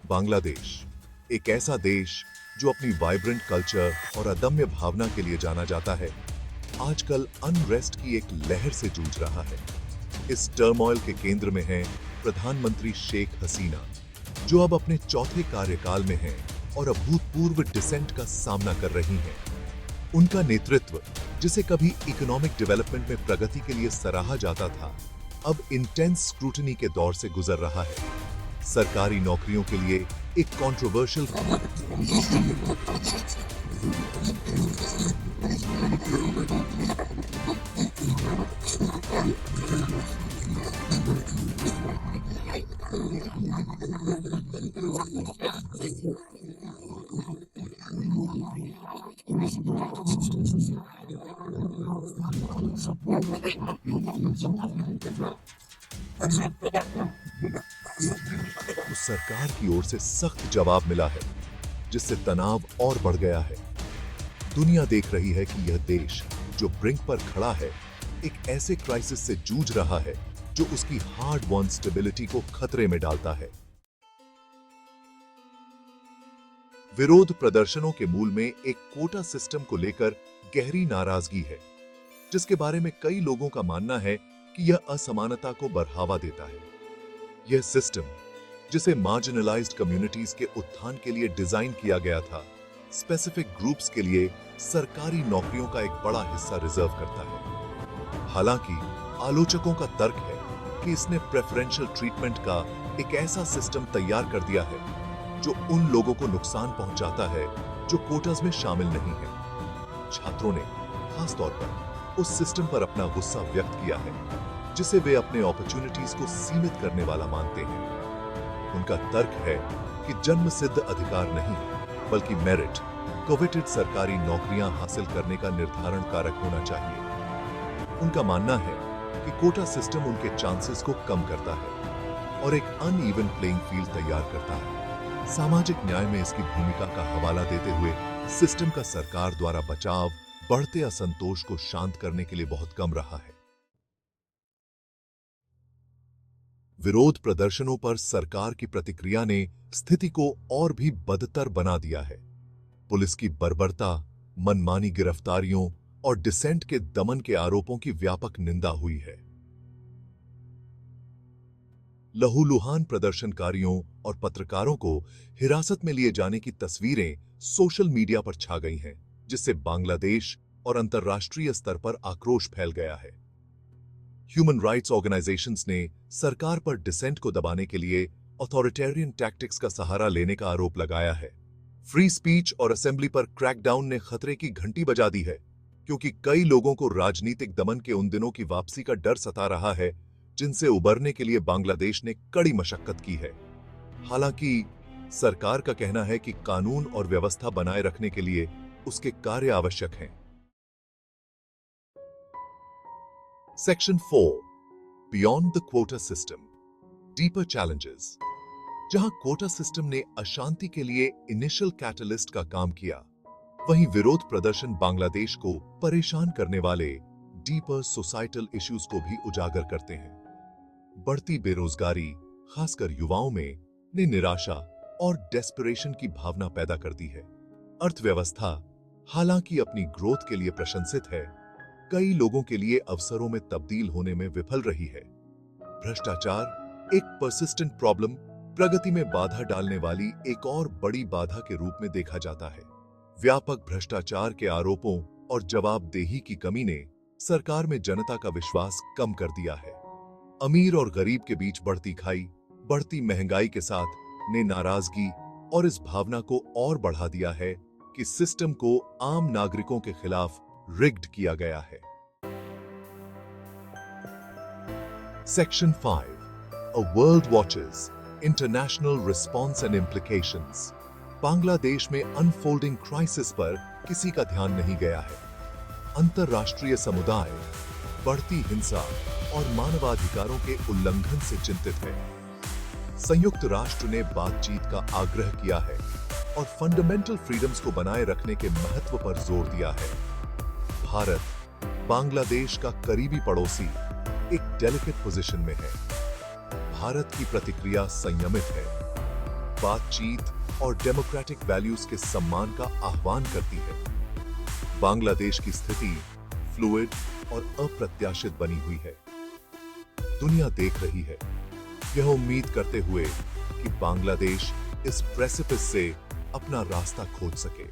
बांग्लादेश एक ऐसा देश जो अपनी वाइब्रेंट कल्चर और अदम्य भावना के लिए जाना जाता है, आजकल अनरेस्ट की एक लहर से जूझ रहा है। इस टर्मोइल के केंद्र में है प्रधानमंत्री शेख हसीना, जो अब अपने चौथे कार्यकाल में हैं और अभूतपूर्व डिसेंट का सामना कर रही हैं। उनका नेतृत्व, जिसे कभी इकोनॉमिक डेवलपमेंट में प्रगति के लिए सराहा जाता था, अब इंटेंस स्क्रूटनी के दौर से गुजर रहा है। सरकारी नौकरियों के लिए एक कंट्रोवर्शियल सरकार की ओर से सख्त जवाब मिला है, जिससे तनाव और बढ़ गया है। दुनिया देख रही है कि यह देश जो ब्रिंक पर खड़ा है, एक ऐसे क्राइसिस से जूझ रहा है जो उसकी हार्ड वॉन स्टेबिलिटी को खतरे में डालता है। विरोध प्रदर्शनों के मूल में एक कोटा सिस्टम को लेकर गहरी नाराजगी है, जिसके बारे में कई लोगों का मानना है कि यह असमानता को बढ़ावा देता है। यह सिस्टम, जिसे मार्जिनलाइज्ड कम्युनिटीज के उत्थान के लिए डिजाइन किया गया था, स्पेसिफिक ग्रुप्स के लिए सरकारी नौकरियों का एक बड़ा हिस्सा रिजर्व करता है। हालांकि आलोचकों का तर्क है कि इसने प्रेफरेंशियल ट्रीटमेंट का एक ऐसा सिस्टम तैयार कर दिया है जो उन लोगों को नुकसान पहुंचाता है जो कोटास में शामिल नहीं है। छात्रों ने खास तौर पर उस सिस्टम पर अपना गुस्सा व्यक्त किया है, जिसे वे अपने अपॉर्चुनिटीज को सीमित करने वाला मानते हैं। उनका तर्क है कि जन्म सिद्ध अधिकार नहीं, बल्कि मेरिट, कोवेटेड सरकारी नौकरियां हासिल करने का निर्धारण कारक होना चाहिए। उनका मानना है कि कोटा सिस्टम उनके चांसेस को कम करता है और एक अनइवन प्लेइंग फील्ड तैयार करता है। सामाजिक न्याय में इसकी भूमिका का हवाला देते हुए सिस्टम का सरकार द्वारा बचाव बढ़ते असंतोष को शांत करने के लिए बहुत कम रहा है। विरोध प्रदर्शनों पर सरकार की प्रतिक्रिया ने स्थिति को और भी बदतर बना दिया है। पुलिस की बर्बरता, मनमानी गिरफ्तारियों और डिसेंट के दमन के आरोपों की व्यापक निंदा हुई है। लहूलुहान प्रदर्शनकारियों और पत्रकारों को हिरासत में लिए जाने की तस्वीरें सोशल मीडिया पर छा गई हैं, जिससे बांग्लादेश और अंतर्राष्ट्रीय स्तर पर आक्रोश फैल गया है। ह्यूमन राइट्स ऑर्गेनाइजेशंस ने सरकार पर डिसेंट को दबाने के लिए ऑथोरिटेरियन टैक्टिक्स का सहारा लेने का आरोप लगाया है। फ्री स्पीच और असेंबली पर क्रैकडाउन ने खतरे की घंटी बजा दी है, क्योंकि कई लोगों को राजनीतिक दमन के उन दिनों की वापसी का डर सता रहा है जिनसे उबरने के लिए बांग्लादेश ने कड़ी मशक्कत की है। हालांकि सरकार का कहना है कि कानून और व्यवस्था बनाए रखने के लिए उसके कार्य आवश्यक हैं। Section 4, beyond the quota system, deeper challenges. जहां कोटा सिस्टम ने अशांति के लिए इनिशियल कैटलिस्ट का काम किया, वहीं विरोध प्रदर्शन बांग्लादेश को परेशान करने वाले डीपर सोसाइटल इश्यूज को भी उजागर करते हैं। बढ़ती बेरोजगारी, खासकर युवाओं में, ने निराशा और डेस्परेशन की भावना पैदा कर दी है। अर्थव्यवस्था, हालांकि अपनी ग्रोथ के लिए प्रशंसित है, कई लोगों के लिए अवसरों में तब्दील होने में विफल रही है। भ्रष्टाचार एक परसिस्टेंट प्रॉब्लम, प्रगति में बाधा डालने वाली एक और बड़ी बाधा के रूप में देखा जाता है। व्यापक भ्रष्टाचार के आरोपों और जवाबदेही की कमी ने सरकार में जनता का विश्वास कम कर दिया है। अमीर और गरीब के बीच बढ़ती खाई, बढ़ती महंगाई के साथ ने नाराजगी और इस भावना को और बढ़ा दिया है कि सिस्टम को आम नागरिकों के खिलाफ रिग्ड किया गया है। Section 5, A World Watches, International Response and Implications। Bangladesh में अनफोल्डिंग क्राइसिस पर किसी का ध्यान नहीं गया है। अंतर्राष्ट्रीय समुदाय बढ़ती हिंसा और मानवाधिकारों के उल्लंघन से चिंतित है। संयुक्त राष्ट्र ने बातचीत का आग्रह किया है और फंडामेंटल फ्रीडम्स को बनाए रखने के महत्व पर जोर दिया है। भारत, बांग्लादेश का करीबी पड़ोसी, एक डेलिकेट पोजीशन में है। भारत की प्रतिक्रिया संयमित है। बातचीत और डेमोक्रेटिक वैल्यूज के सम्मान का आह्वान करती है। बांग्लादेश की स्थिति फ्लूइड और अप्रत्याशित बनी हुई है। दुनिया देख रही है, यह उम्मीद करते हुए कि बांग्लादेश इस प्रेसिपिस से अपना रास्ता खोज सके।